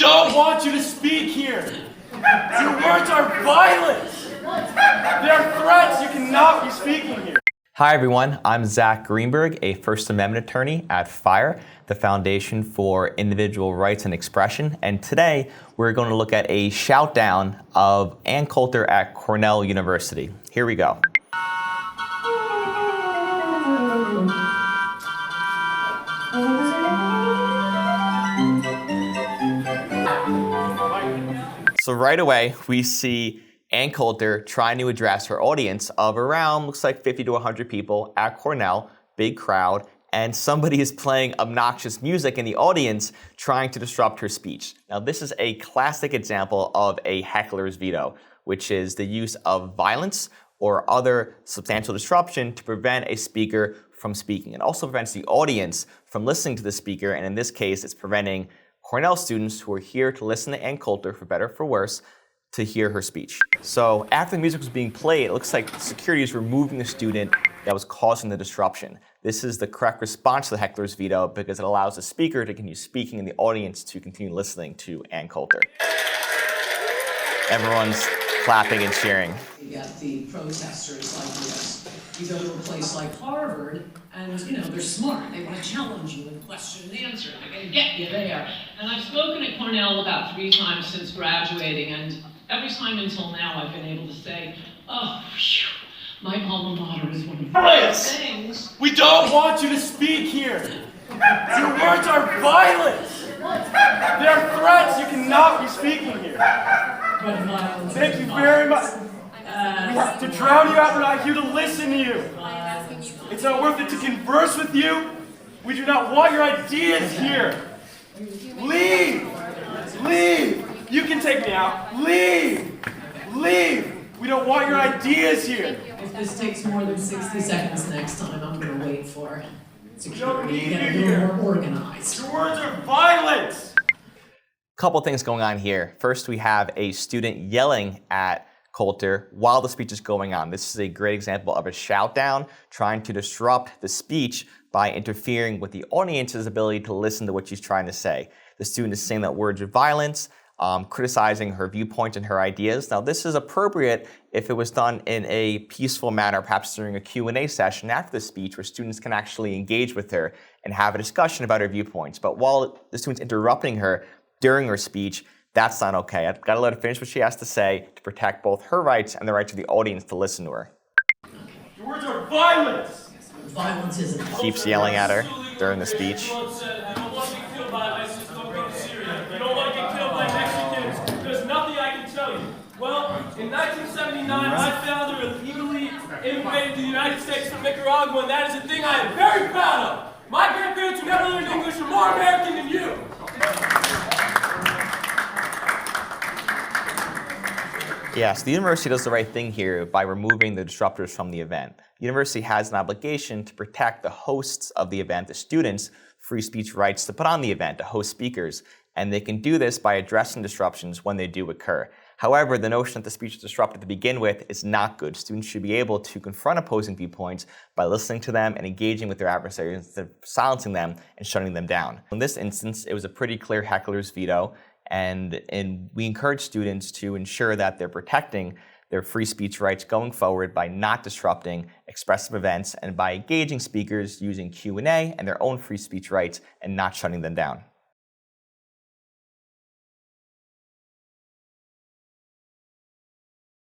don't want you to speak here. Your words are violence. They're threats. You cannot be speaking here. Hi everyone, I'm Zach Greenberg, a First Amendment attorney at FIRE, the Foundation for Individual Rights and Expression, and today we're going to look at a shout down of Ann Coulter at Cornell University. Here we go. So right away we see Ann Coulter trying to address her audience of around, looks like 50 to 100 people at Cornell, big crowd, and somebody is playing obnoxious music in the audience trying to disrupt her speech. Now this is a classic example of a heckler's veto, which is the use of violence or other substantial disruption to prevent a speaker from speaking. It also prevents the audience from listening to the speaker, and in this case it's preventing Cornell students who are here to listen to Ann Coulter, for better or for worse, to hear her speech. So after the music was being played, it looks like security is removing the student that was causing the disruption. This is the correct response to the heckler's veto because it allows the speaker to continue speaking and the audience to continue listening to Ann Coulter. Everyone's clapping and cheering. You get the protesters like this. You go to a place like Harvard, and they're smart. They want to challenge you and question and answer. They're going to get you there. And I've spoken at Cornell about 3 times since graduating, and every time until now I've been able to say, oh, phew, my alma mater is one of those things. We don't want you to speak here. Your words are violence. They're threats. You cannot be speaking here. But violence. Thank you very much. We have to drown you out. We're not here to listen to you. It's not worth it to converse with you. We do not want your ideas here. Leave. Leave. You can take me out. Leave. Leave. We don't want your ideas here. If this takes more than 60 seconds next time, I'm going to wait for security to get a here. little more organized. Your words are violence. Couple things going on here. First, we have a student yelling at Coulter while the speech is going on. This is a great example of a shout down, trying to disrupt the speech by interfering with the audience's ability to listen to what she's trying to say. The student is saying that words are violence, criticizing her viewpoint and her ideas. Now this is appropriate if it was done in a peaceful manner, perhaps during a Q&A session after the speech where students can actually engage with her and have a discussion about her viewpoints. But while the student's interrupting her during her speech, that's not okay. I've got to let her finish what she has to say to protect both her rights and the rights of the audience to listen to her. Your words are violence. Violence isn't. Keeps yelling at her during the speech. You don't want to get killed by ISIS, don't go to Syria. You don't want to get killed by Mexicans. There's nothing I can tell you. Well, in 1979, my father illegally immigrated to the United States from Nicaragua, and that is a thing I am very proud of. My grandparents who never learned English are more American than you. Yes, the university does the right thing here by removing the disruptors from the event. The university has an obligation to protect the hosts of the event, the students' free speech rights to put on the event, to host speakers, and they can do this by addressing disruptions when they do occur. However, the notion that the speech is disrupted to begin with is not good. Students should be able to confront opposing viewpoints by listening to them and engaging with their adversaries instead of silencing them and shutting them down. In this instance, it was a pretty clear heckler's veto, and we encourage students to ensure that they're protecting their free speech rights going forward by not disrupting expressive events and by engaging speakers using Q&A and their own free speech rights and not shutting them down.